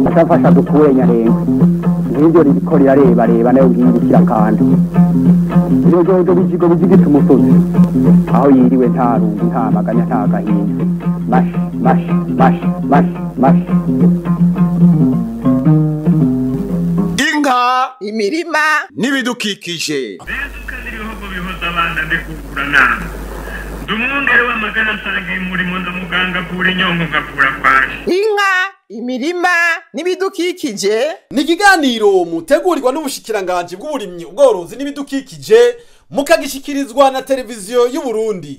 Atafasha dukure nyarenga ngibyo riko reba nayo ngibikira kandi iyo jojo bijigo bijigita umusozi aho yiriwe nta rungu nta maganya nta gahinda mash inka imirima n'ibidukikije ibihugu bihoza abana ndekukura nama ndumwungere w'amagana nsangiye umurimo ndamuganga kura inyongo ngakura kwaje inka imirima n'ibidukikije ni ikiganiro mutegurirwa n'ubushikiranganje bw'uburimyi ubworozi n'ibidukikije mukagishikirizwa na televiziyo y'u Burundi.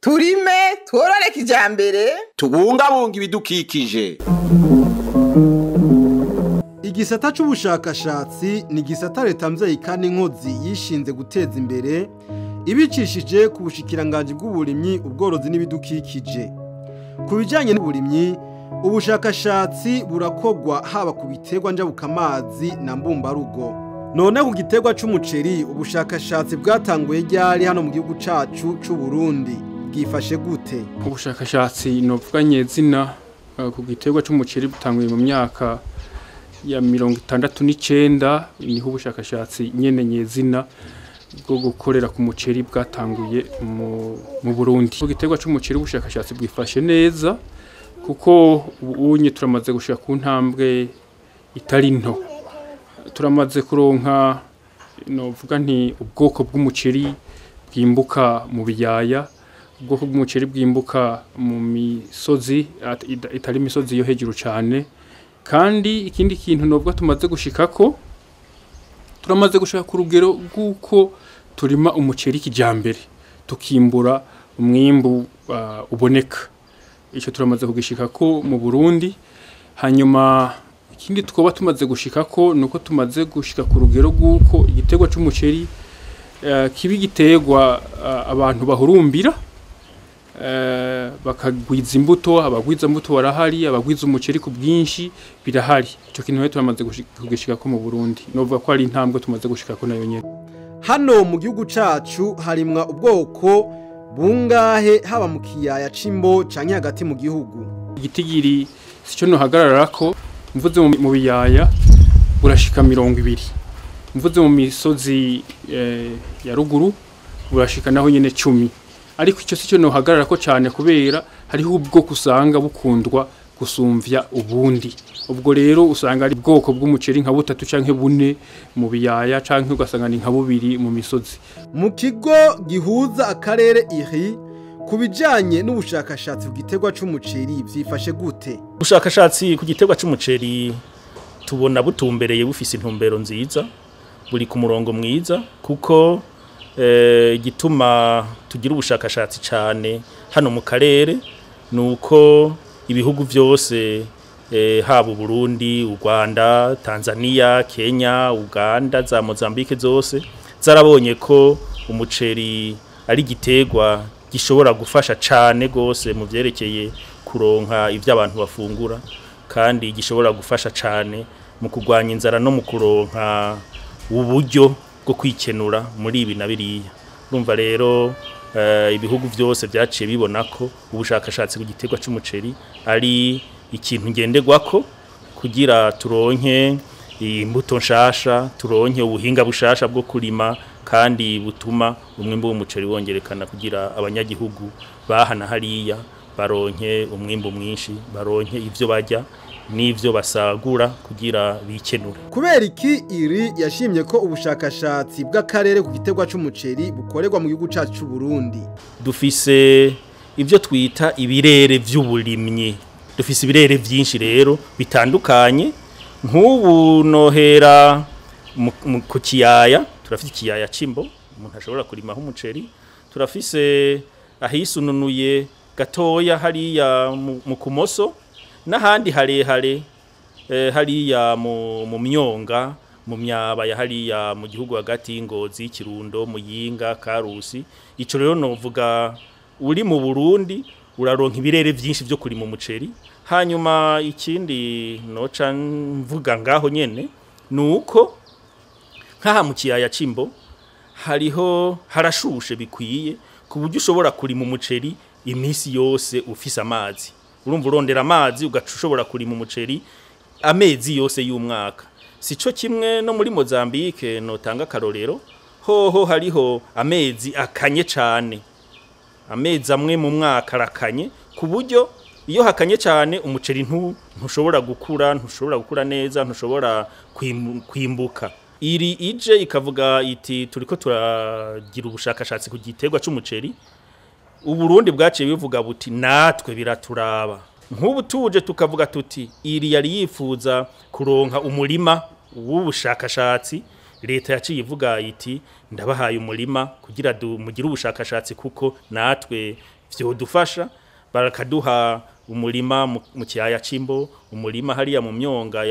turime tworore kijambere Tubungabunga ibidukikije. Igisata c'ubushakashatsi ni igisata leta mvyeyi kandi inkozi yishinze guteza imbere ibicishije ku bushikiranganje bw'uburimyi ubworozi n'ibidukikije. Ku bijanye n'uburimyi ubushakashatsi burakogwa haba ku biterwa njabukamazi na mbumbarugo. None ku giterwa c'umuceri ubushakashatsi bwatanguye ryari hano mu gihugu cacu c'u Burundi bwifashe gute? Ubushakashatsi novuga nyezina ku giterwa c'umuceri butanguye mu myaka ya 69 niho ubushakashatsi nyene nyezina bwo gukorera ku muceri bwatanguye mu Burundi. Ku giterwa c'umuceri ubushakashatsi bwifashe neza kuko ubunye turamaze gushika ku ntambwe itari nto. Turamaze kuronka novuga nti ubwoko bw'umuceri bwimbuka mu biyaya, ubwoko bw'umuceri bwimbuka mu misozi itari imisozi yo hejuru cyane. Kandi ikindi kintu novuga tumaze gushikako turamaze gushaka ku rugero rw'uko turima umuceri kijambere tukimbura umwimbu uboneka. Ico turamaze kugishikako mu Burundi. Hanyuma ikindi tukoba tumaze gushikako nuko tumaze gushika ku rugero rw'uko igiterwa c'umuceri kibi giterwa abantu bahurumbira bakagwiza imbuto, abagwiza imbuto barahari, abagwiza umuceri ku bwinshi birahari. Ico kintu rero turamaze kugishikako mu Burundi. Novuga ko ari intambwe tumaze gushikako nayo nyene. Hano mu gihugu cacu harimwa ubwoko bungahe haba mu kiyaya c'imbo canke hagati mu gihugu. Igitigiri sico no hagararako mvuze mu biyaya burashika 200. Mvuze mu misozi ya ruguru burashika naho nyene 10. Ariko icyo sico no hagararako cyane kubera hariho ubwoko usanga bukundwa gusumvya ubundi. Ubwo rero usanga ari bwoko bw'umuceri nka 3 canke 4 mu biyaya canke ugasanga ni nka 2 mu misozi. Mu kigo gihuza akarere iri kubijanye n'ubushakashatsi ku giterwa c'umuceri vyifashe gute? Ubushakashatsi ku giterwa c'umuceri tubona butumbereye bufise intumbero nziza, buri ku murongo mwiza kuko gituma tugira ubushakashatsi cyane hano mu karere nuko ibihugu byose haba Burundi, u Rwanda, Tanzania, Kenya, Uganda, za Mozambique zose zarabonye ko umuceri ari giterwa gishobora gufasha cyane gose mu byerekeye kuronka ivyo abantu bafungura kandi gishobora gufasha cyane mu kugwanya inzara no mu kuronka uburyo bwo kwikenura muri ibi na biriya. Urumva rero ibihugu byose byaciye bibona ko ubushakashatsi ku giterwa c'umuceri ari ikintu ngenderwako kugira turonke imbuto nshasha, turonke ubuhinga bushasha bwo kurima kandi butuma umwimbo w'umuceri wongerekana kugira abanyagihugu bahana hariya baronke umwimbo mwinshi, baronke ivyo barya n'ivyo basagura kugira bikenure. Kubera iki iri yashimye ko ubushakashatsi bw'akarere ku giterwa c'umuceri bukorerwa mu gihugu cacu c'u Burundi? Dufise ivyo twita ibirere vy'uburimyi. Dufise ibirere vyinshi rero bitandukanye. Nk'ubu nohera ku kiyaya, turafise ikiyaya c'imbo umuntu ashobora kurimaho umuceri. Turafise ahisununuye gatoya hariya mu kumoso n'ahandi harehare hariya mu myonga mu myaba ya hariya mu gihugu hagati y'Ingozi, Kirundo, Muyinga, Karusi. Ico rero novuga uri mu Burundi uraronka ibirere vyinshi byo kuri mu muceri. hanyuma ikindi noca mvuga ngaho nyene nuko nkaha mu kiyaya c'imbo harashushe bikwiye ku buryo ushobora kurima umuceri imisi yose ufise amazi urumva urondera amazi ugaca ushobora kurima umuceri amezi yose y'umwaka sico kimwe no muri Mozambique notanga karorero hoho hariho amezi akanye cane amezi amwe mu mwaka arakanye ku buryo iyo hakanye cyane umuceri ntushobora gukura neza ntushobora kwimbuka iri ije ikavuga iti turiko turagira ubushakashatsi ku giterwa c'umuceri uburundi bwaciye bivuga buti natwe biraturaba nk'ubu tuje tukavuga tuti iri yari yifuza kuronka umurima w'ubushakashatsi leta yaciye ivuga iti ndabahaye umurima kugira mugire ubushakashatsi kuko natwe vyodufasha barakaduha umurima mu kiyaya c'imbo umurima hariya mu myonga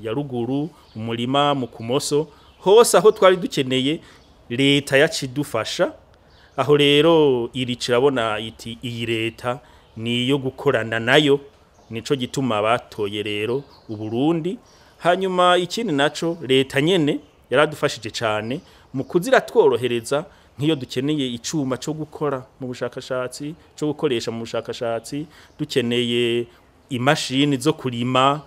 ya ruguru umurima mu kumoso hose aho twari dukeneye leta yacidufasha aho rero iri cirabona iti iyi leta niyo gukorana nayo nico gituma batoye rero uburundi hanyuma ikindi naco leta nyene yaradufashije cyane mu kuzira tworohereza nk'iyo dukeneye icuma cyo gukora mu bushakashatsi cyo gukoresha mu bushakashatsi dukeneye imashini zo kurima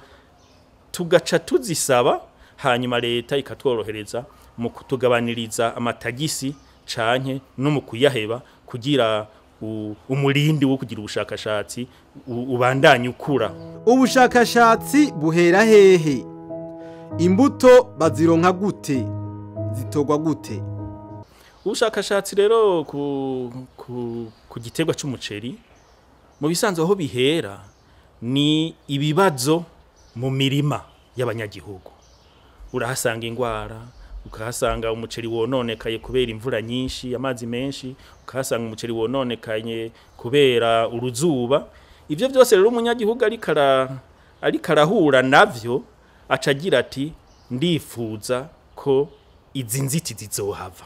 tugaca tuzisaba hanyuma leta ikatworohereza mu kutugabaniriza amatagisi canke no mu kuyaheba kugira umurindi wo kugira ubushakashatsi ubandanye ukura ubushakashatsi buhera hehe imbuto bazironka gute zitogwa gute ubushakashatsi rero ku giterwa c'umuceri mu bisanzwe aho bihera ni ibibazo mu mirima y'abanyagihugu urahasanga ingwara ukahasanga umuceri wononekaye kubera imvura nyinshi amazi menshi ukahasanga umuceri wononekaye kubera uruzuba ivyo byose rero umunyagihugu ari karahura navyo acagira ati ndifuza ko izi nziti zizohava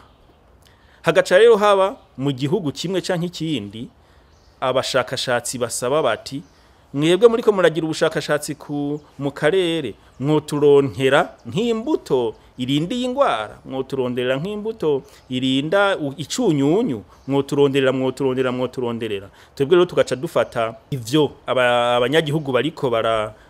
hagaca rero haba mu gihugu kimwe canke ikindi abashakashatsi basaba bati mwebwe muriko muragira ubushakashatsi mu karere mwoturonkera nk'imbuto irinda ingwara mwoturonderera nk'imbuto irinda icunyunyu mwoturonderera twebwe rero tugaca dufata ivyo abanyagihugu bariko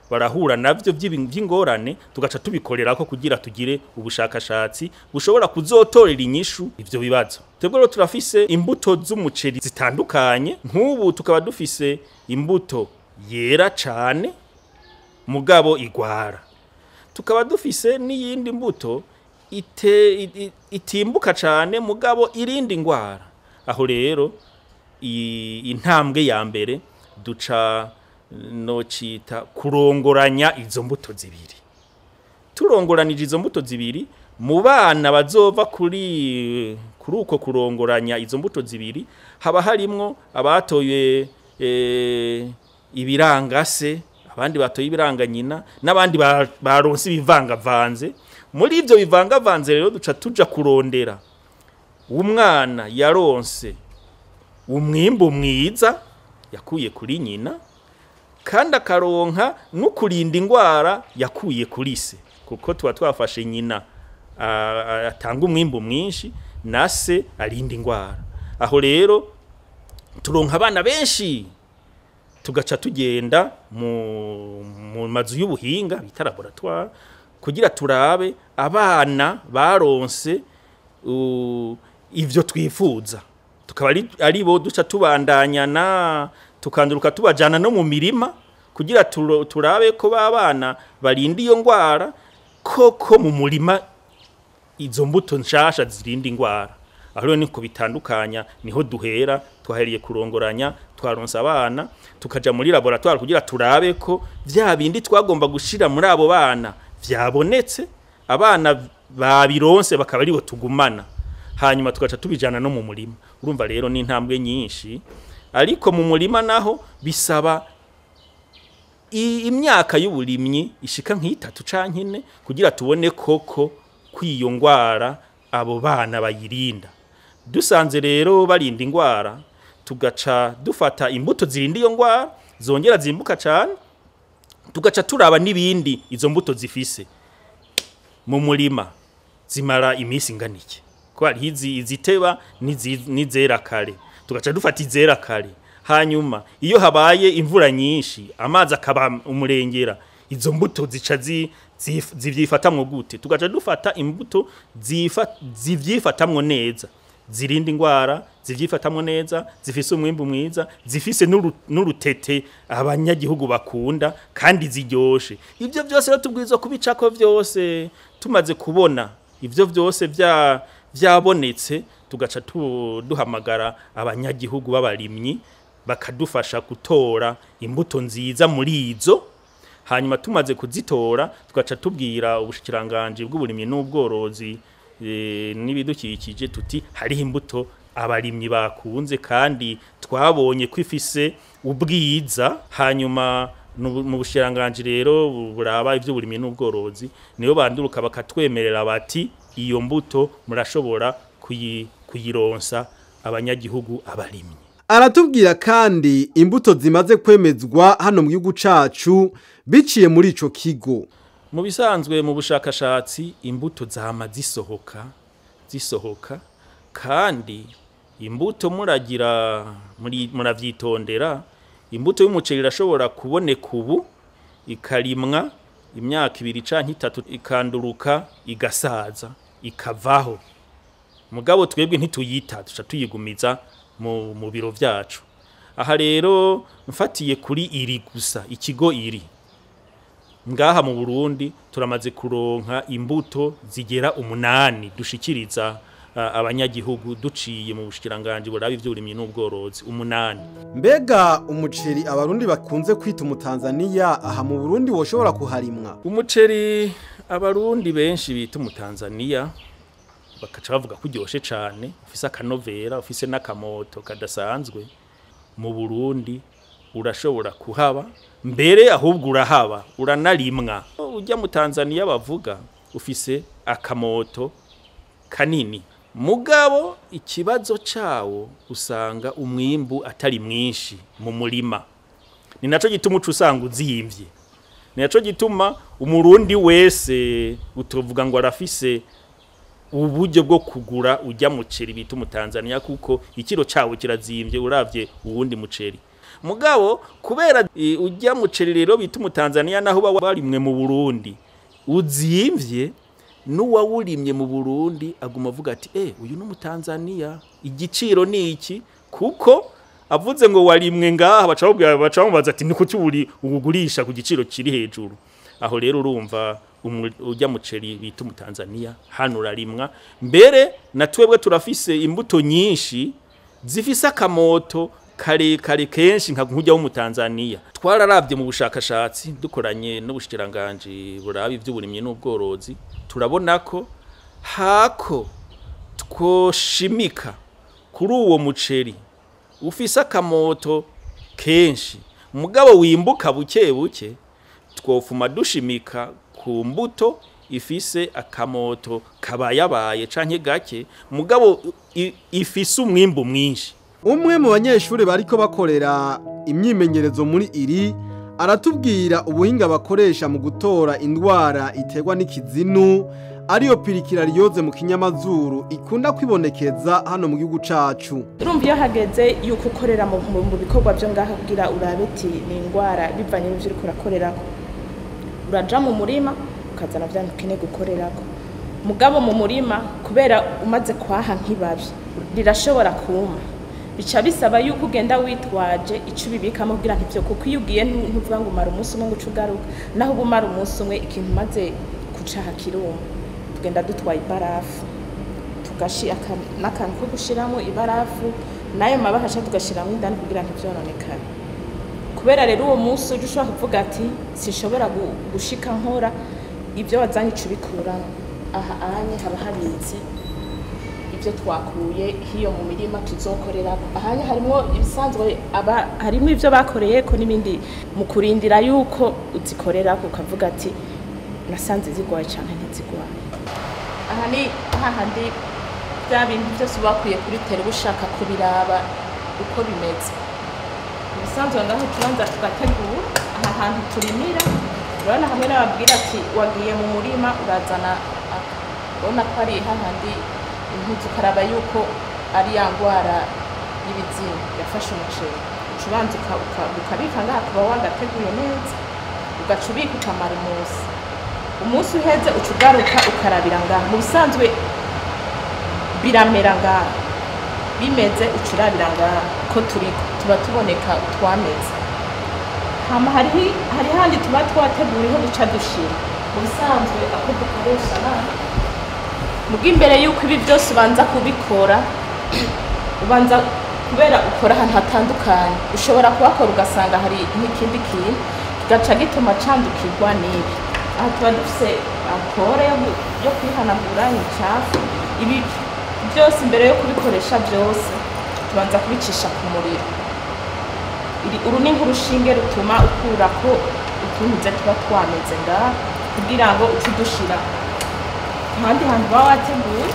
barahura navyo by'ingorane tugaca tubikorerako kugira tugire ubushakashatsi bushobora kuzotorera inyishu ivyo bibazo twebwe rero turafise imbuto z'umuceri zitandukanye nk'ubu tukaba dufise imbuto yera cane mugabo igwara tukaba dufise n'iyindi mbuto itimbuka cane mugabo irindi ingwara aho rero intambwe ya mbere duca nocita kurongoranya izo mbuto zibiri turongoranije izo mbuto zibiri mu bana bazova kuri uko kurongoranya izo mbuto zibiri haba harimwo abatoye ibirangase abandi batoye ibiranganyina n'abandi baronse ibivangavanze muri ivyo bivangavanze rero duca tuja kurondera umwana yaronse umwimbu mwiza yakuye kuri nyina kandi akaronka no kurinda ingwara yakuye kuri se kuko tuba twafashe nyina atanga umwimbu mwinshi na se arinda ingwara aho rero turonka abana benshi tugaca tugenda mu mazu y'ubuhinga bita laboratoire kugira turabe abana baronse ivyo twifuza tukaba ari bo duca tubandanyana tukanduruka tubajana no mu mirima kugira turabe ko babana barinda iyo ngwara koko mu murima izo mbuto nshasha zirinda ingwara aho rero niko bitandukanya niho duhera twaheriye kurongoranya twaronsa abana tukaja muri laboratoire kugira turabe ko vya bindi twagomba gushira muri abo bana vyabonetse abana babironse bakaba aribo tugumana hanyuma tugaca tubijana no mu murima urumva rero ni intambwe nyinshi ariko mu murima naho bisaba imyaka y'uburimyi ishika nk'itatu canke 4 kugira tubone koko kwiyo ngwara abo bana bayirinda dusanze rero barinda ingwara tugaca dufata imbuto zirinda iyo ngwara zongera zimbuka cyane tugaca turaba nibindi izo mbuto zifise mu murima zimara imisi nganike ko ari iziteba nizera kare tugaca dufata izera kare hanyuma iyo habaye imvura nyinshi amazi akaba umurengera izo mbuto zica zivyifatamwo gute tugaca dufata imbuto zivyifatamwo neza zirinda ingwara zivyifatamwo neza zifise umwimbu mwiza zifise n'urutete abanyagihugu bakunda kandi ziryoshe ivyo byose rero tubwirizwa kubicako vyose tumaze kubona ivyo byose vyabonetse tugaca duhamagara abanyagihugu b'abarimyi bakadufasha gutora imbuto nziza muri izo hanyuma tumaze kuzitora tugaca tubwira ubushikiranganje bw'uburimyi n'ubworozi n'ibidukikije tuti hariho imbuto abarimyi bakunze kandi twabonye ko ifise ubwiza hanyuma mu bushiranganje rero buraba ivy'uburimyi n'ubworozi niyo banduruka bakatwemerera bati iyo mbuto murashobora kuyironsa abanyagihugu abarimyi. Aratubwira kandi imbuto zimaze kwemezwa hano mu gihugu cacu biciye muri ico kigo. Mu bisanzwe mu bushakashatsi imbuto zama zisohoka kandi imbuto muravyitondera imbuto y'umuceri irashobora kuboneka ubu ikarimwa imyaka 2 canke 3 ikanduruka igasaza ikavaho mugabo twebwe ntituyita tuca tuyigumiza mu biro vyacu aha rero mfatiye kuri iri gusa ikigo iri ngaha mu Burundi turamaze kuronka imbuto zigera 8 dushikiriza abanyagihugu duciye mu bushikiranganje buraba ivy'uburimyi n'ubworozi 8. Mbega umuceri abarundi bakunze kwita umutanzania aha mu Burundi woshobora kuharimwa? Umuceri abarundi benshi bita umutanzania bakaca bavuga ko uryoshe cyane ufise akanovera ufise n'akamoto kadasanzwe mu Burundi urashobora kuhaba mbere ahubwo urahaba uranarimwa ujya mu Tanzania bavuga ufise akamoto kanini mugabo ikibazo cawo usanga umwimbu atari mwinshi mu murima ni naco gituma usanga uzimvye ni naco gituma umurundi wese utovuga ngo arafise uburyo bwo kugura ujya muceri bita umutanzania kuko ikiro cawo kirazimvye uravye uwundi muceri mugabo kubera ujya muceri rero bita umutanzania naho barimwe mu Burundi uzimvye n'uwawurimye mu Burundi aguma avuga ati uyu n'umutanzania igiciro ni iki kuko avuze ngo warimwe ngaha bacamubaza ati niko cyuri ugugurisha ku giciro kiri hejuru aho rero urumva ujya muceri bita umutanzania hano urarimwa mbere na twebwe turafise imbuto nyinshi zifise akamoto kare kenshi nka nkujya w'umutanzania twararavye mu bushakashatsi dukoranye n'ubushikiranganje buraba ivy'uburimyi n'ubworozi turabona ko hako twoshimika kuri uwo muceri ufise akamoto kenshi mugabo wimbuka buke twofuma dushimika ku mbuto ifise akamoto kabayabaye canke gake mugabo ifise umwimbu mwinshi. Umwe mu banyeshuri bariko bakorera imyimenyerezo muri iri aratubwira ubuhinga bakoresha mu gutora indwara iterwa n'ikizinu ariyo pirikira ryoze mu kinyamazuru ikunda kwibonekeza hano mu gihugu cacu. Urumva iyo hageze yuko ukorera mu bikorwa byo ngaha kugira urabeti ni indwara bivanye n'ivyo uriko urakorerako uraja mu murima ukazana vya ntukene gukorerako mugabo mu murima kubera umaze kwaha nk'ibabi rirashobora kuma bica bisaba yuko ugenda witwaje ico bibikamo kugira ntivyo kuko iyo ugiye ntuvuga ngo umara umunsi umwe ngo ucugaruka naho ubumara umunsi umwe ikintu maze kuca hakiruma tugenda dutwaye ibarafu tugashi n'akantu ko gushiramo ibarafu nayo mabahasha tugashiramo indani kugira ntivyononekane kubera rero uwo munsi uje ushobora kuvuga ati sishobora gushika nkora ibyo wazanye ico bikura aha anye haba habitse ibyo twakuye hiyo mu mirima tuzokorera ahanye harimo ibisanzwe harimo ibyo bakoreye ko nibindi mu kurindira yuko uzikorera ukavuga ati nasanze zigwaye cyane ntizigwaye aha ni hahandi bya bintu byose bakuye kuri tere ushaka kubiraba uko bimeze ubusanzwe ngaho tubanza tugategura aha hantu turimira urabona hamwe n'ababwira ati wagiye mu murima urazana urabona ko ari hahandi impuzu ukaraba yuko ari ya ngwara y'ibizina yafashe umuceri ubanza ukabika ngaha kuba wagateguye neza ugaca ubika ukamara umunsi uheze uca ugaruka ukarabira ngaha mu bisanzwe biramera ngaha bimeze uca urabira ngaha ko tuba tuboneka twameze hama hari handi tuba twateguriyeho duca dushira mu bisanzwe ako dukoresha naho muga imbere yuko ibi byose ubanza kubikora ubanza kubera ukora ahantu hatandukanye ushobora kubakora ugasanga hari n'ikindi kintu kigaca gituma candukirwa n'ibi aha tuba dufise alcohol yo kwihanagura imicafu ibi byose imbere yo kubikoresha byose tubanza kubicisha ku muriro uru ni nk'urushinge rutuma ukurako utuntu tuba twameze ngaha kugira ngo uce udushira ahandi hantu baba wateguye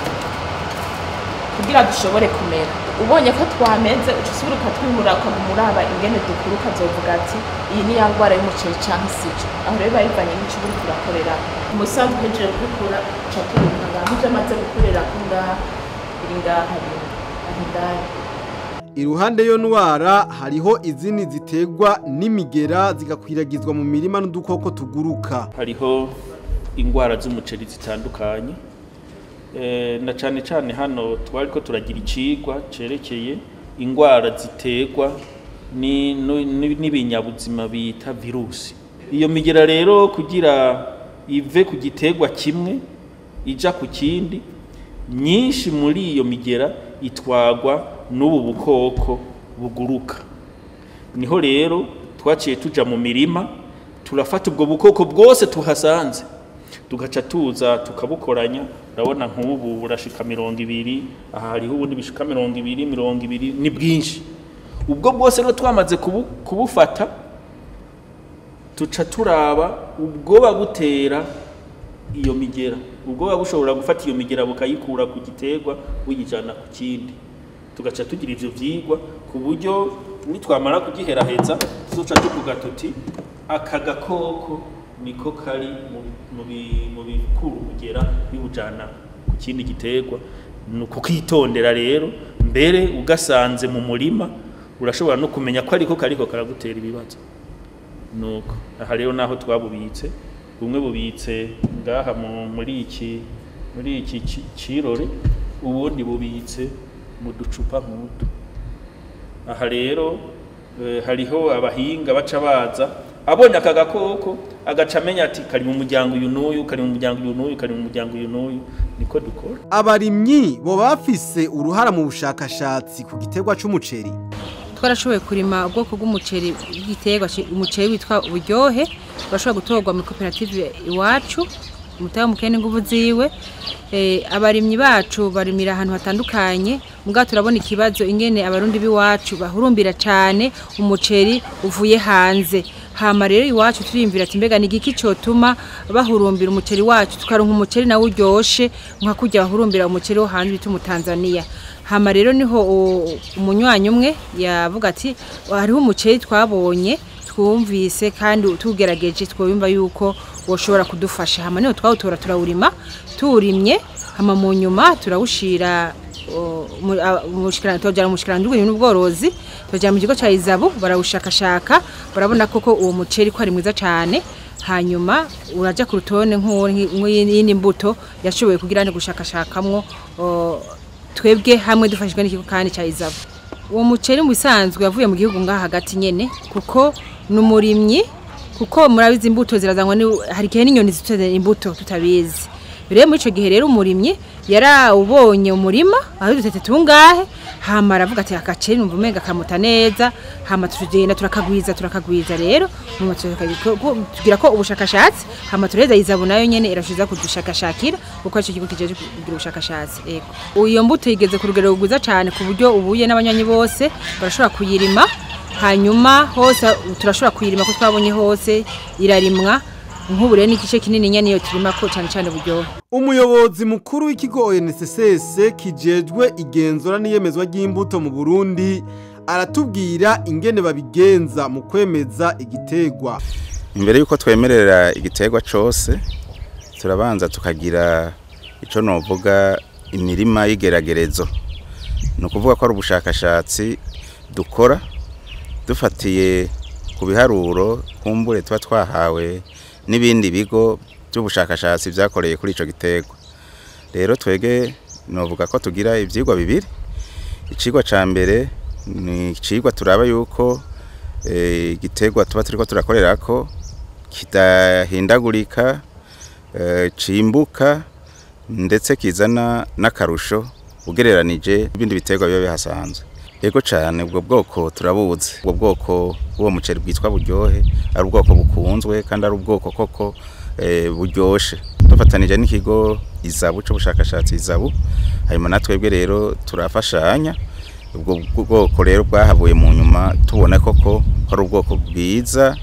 kugira dushobore kumera ubonye ko twameze uca usubira ukatwimura ukamuraba ingene dukura ukazovuga ati iyi ni ya ngwara y'umuceri canke sije aho rero bayivanye n'ico uri kurakorera umusanzwe uhejeje kubikura uca turuka ngaha ivyo amaze gukorera ko ngaha iri ngaha indani. Iruhande yo ndwara hariho izindi zitegwa n'imigera zigakwiragizwa mu mirima n'udukoko tuguruka. Hariho ingwara z'umuceri zitandukanye na cyane cyane hano twari ko turagira icigwa cerekeye ingwara zitegwa n'ibinyabuzima bita virusi. Iyo migera rero kugira ive ku gitegwa kimwe ija ku kindi nyinshi muri iyo migera itwagwa n'ubu bukoko buguruka. Niho rero twaciye tuja mu mirima turafata ubwo bukoko bwose tuhasanze tugaca tuza tukabukoranya. Urabona nk'ubu burashika 200 aha hariho ubundi bishika 200 ni bwinshi. Ubwo bwose rero twamaze kubufata tuca turaba ubwoba butera iyo migera. Ubwoba bushobora gufata iyo migera bukayikura ku gitegwa buyijana ku kindi. Tugaca tugira ivyo vyigwa ku buryo nitwamara kugiheraheza tuzoca tuvuga tuti aka gakoko niko kari mu bikuru kugera bibujana ku kindi gitegwa. Nuko kwitondera rero mbere ugasanze mu murima urashobora no kumenya ko ariko kariko karagutera ibibazo. Nuko aha rero naho twabubitse bumwe bubitse ngaha muri iki cirore ubundi bubitse mu ducupa nk'utu. Aha rero hariho abahinga baca baza abonye aka gakoko agaca amenya ati kari mu muryango uyu n'uyu, kari mu muryango uyu n'uyu, kari mu muryango uyu n'uyu. Niko dukora. Abarimyi bo bafise uruhara mu bushakashatsi ku gitegwa c'umuceri. Twarashoboye kurima ubwoko bw'umuceri bw'igitegwa umuceri witwa uburyohe bashobora gutorwa mu koperative iwacu umutayo mukene nguvu ziwe. Abarimyi bacu barimira ahantu hatandukanye muga turabona ikibazo ingene abarundi biwacu bahurumbira cyane umuceri uvuye hanze. Hama rero iwacu turimvira ati mbega nigiki cyotuma bahurumbira umuceri wacu tukaronka umuceri nawe uryoshe nka kujya bahurumbira umuceri wo hanze bitu mu Tanzania. Hama rero niho umunywanyi umwe yavuga ati hariho umuceri twabonye twumvise kandi tugerageje twumva yuko woshobora kudufasha. Hama niho twawutora turawurima turimye hama mu nyuma turawushira umushikirano n'ubworozi tujya mu kigo cya Izabu barawushakashaka barabona koko uwo muceri ko ari mwiza cyane. Hanyuma uraja ku rutone nk'iyindi mbuto yashoboye kugira ngo gushakashakamwo twebwe hamwe dufashijwe n'ikigo kandi cya Izabu. Uwo muceri mu bisanzwe yavuye mu gihugu ngaha hagati nyene kuko n'umurimyi kuko murabizi imbuto zirazanwa hari kihe n'inyoni ziteze imbuto tutabizi. Rero muri ico gihe rero umurimyi yarawubonye umurima aho dutete tungahe hama aravuga ati akaceri numva umenga kamuta neza hama tugenda turakagwiza rero mu tugira ko ubushakashatsi hama tureza Izabu nayo nyene irashiza kudushakashakira uko ico kigo kijeje kugira ubushakashatsi. Iyo mbuto yigeze ku rugero rwiza cyane ku buryo ubuye n'abanywanyi bose barashobora kuyirima hanyuma hose turashobora kuyirima ko twabonye hose irarimwa nk'ubure n'igice kinini nyane yo turima ko cyane buryo. Umuyobozi mukuru w'ikigo ONSS kijejwe igenzura n'iyemezwa ry'imbuto mu Burundi aratubwira ingene babigenza mu kwemeza igitegwa. Imbere yuko twemerera igitegwa cose turabanza tukagira ico novuga imirima y'igeragerezo. No kuvuga ko ari ubushakashatsi dukora dufatiye ku biharuro kumbure tuba twahawe n'ibindi bigo by'ubushakashatsi byakoreye kuri ico gitegwa. Rero twege novuga ko tugira ivyigwa bibiri. Icigwa ca mbere ni icigwa turaba yuko igitegwa tuba turiko turakorerako kidahindagurika, cimbuka ndetse kizana n'akarusho ugereranije ibindi bitegwa biba bihasanzwe. Yego cyane ubwo bwoko turabuzi. Ubwo bwoko bwo muceri bwitwa buryohe ari ubwoko bukunzwe kandi ari ubwoko koko buryoshe. Dufatanije n'ikigo izabu cyo bushakashatsi izabu, hanyuma natwebwe rero turafashanya. Ubwo bwoko rero bwahavuye mu nyuma tubona koko ari ubwoko bwiza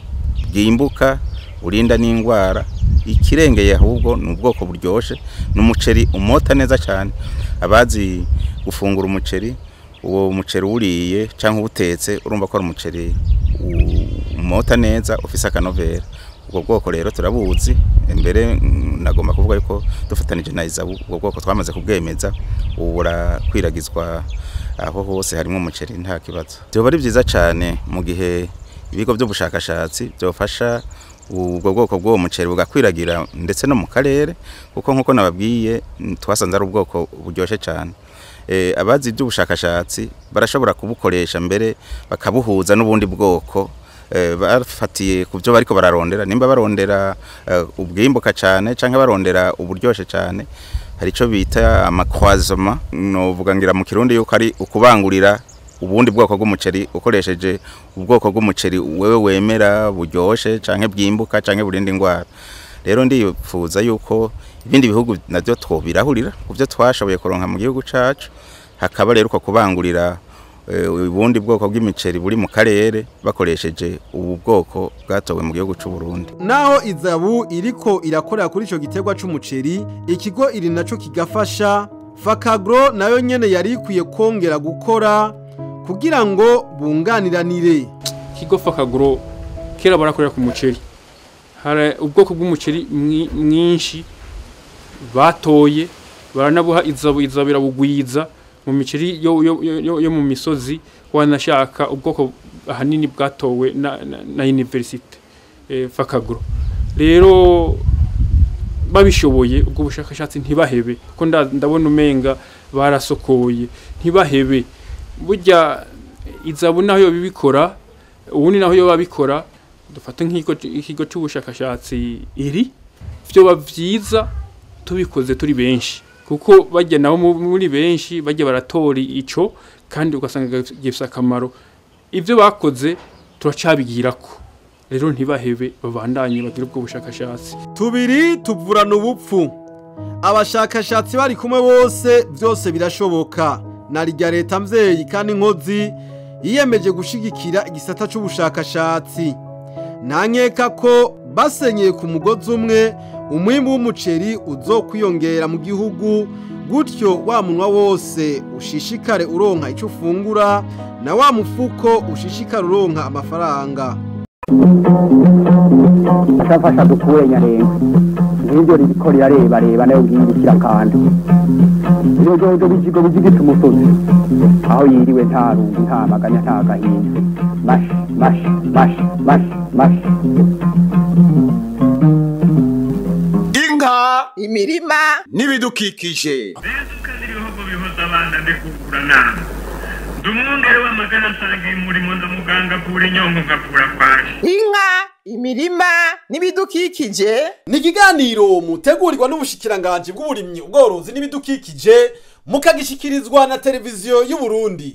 bwimbuka urinda n'indwara. Ikirengeye ahubwo ni ubwoko buryoshe, n'umuceri umota neza cyane. Abazi gufungura umuceri, uwo muceri uriye cyangwa ubutetse urumva ko ari umuceri umota neza ufise akanovera. Ubwo bwoko rero turabuzi. Mbere nagomba kuvuga yuko dufatanije na izabu ubwo bwoko twamaze kubwemeza, ubura kwiragizwa aho hose harimo umuceri nta kibazo. Byo ari byiza cyane mu gihe ibigo by'ubushakashatsi byofasha ubwo bwoko bw'uwo muceri bugakwiragira ndetse no mu karere, kuko nkuko nababwiye twasanze ari ubwoko buryoshye cyane. Abazi by'ubushakashatsi barashobora kubukoresha mbere bakabuhuza n'ubundi bwoko bafatiye ku byo bariko bararondera. Nimba barondera ubwimbuka cyane cyangwa barondera uburyoshye cyane, hari ico bita amakwazoma, no vuga ngira mu Kirundi yuko ari ukubangurira ubundi bwoko bw'umuceri ukoresheje ubwoko bw'umuceri wewe wemera buryoshe canke bwimbuka canke burindi indwara. Rero ndifuza yuko ibindi bihugu navyo twobirahurira kuvyo twashoboye kuronka mu gihugu cacu, hakaba rero uko kubangurira ubundi bwoko bw'imiceri buri mu karere bakoresheje ubu bwoko bwatowe mu gihugu c'u Burundi. Naho izabu iriko irakorera kuri ico gitegwa c'umuceri, ikigo iri naco kigafasha. Fakagro nayo nyene yari ikwiye kongera gukora kugira ngo bunganiranire. Ikigo Fakagro kera barakorera ku muceri, hari ubwoko bw'umuceri mwinshi batoye, baranabuha izabu irabugwiza mu miceri yo mu misozi. Wanashaka ubwoko ahanini bwatowe na university Fakagro. Rero babishoboye ubwo bushakashatsi ntibahebe, ko ndabona umenga barasokoye, ntibahebe. Burya izabu naho yo bibikora, ubundi naho yo babikora, dufate nk'ikigo cy'ubushakashatsi iri byo bavyiza tubikoze turi benshi, kuko bajya nabo muri benshi bajya baratori ico kandi ugasanga gifisa akamaro. Ibyo bakoze turacabigirako, rero ntibahebe babandanye bagira ubwo bushakashatsi. Tubiri tuvurana ubupfu. Abashakashatsi bari kumwe bose byose birashoboka. Narirya leta mvyeyi kandi inkozi yiyemeje gushigikira igisata c'ubushakashatsi. Nankeka ko basenyeye ku mugozi umwe, umwimbu w'umuceri uzokwiyongera mu gihugu, gutyo wa munwa wose ushishikare uronka ico ufungura na wa mufuko ushishikare uronka amafaranga. Ashafasha dukure nyarenga. Ngivyo riko rirareba nayo ngibikira kandi. Iyo jojo bijigo bijigita umusozi. Aho yiriwe nta rungu nta maganya nta gahinda. Mash. Inka, imirima n'ibidukikije. Bezuka ziriho bihoza abana ndekugura nama. Ndumwongere w'amagana nsangiye umurimo ndamuganga kuri nyongo ngakura kwaje. Inka, imirima n'ibidukikije. Ni ikiganiro mutegurirwa n'ubushikiranganje bw'uburimyi, ubworozi n'ibidukikije, mukagishikirizwa na televiziyo y'u Burundi.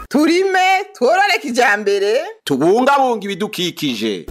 Turime tworore kijambere, tubungabunga ibidukikije.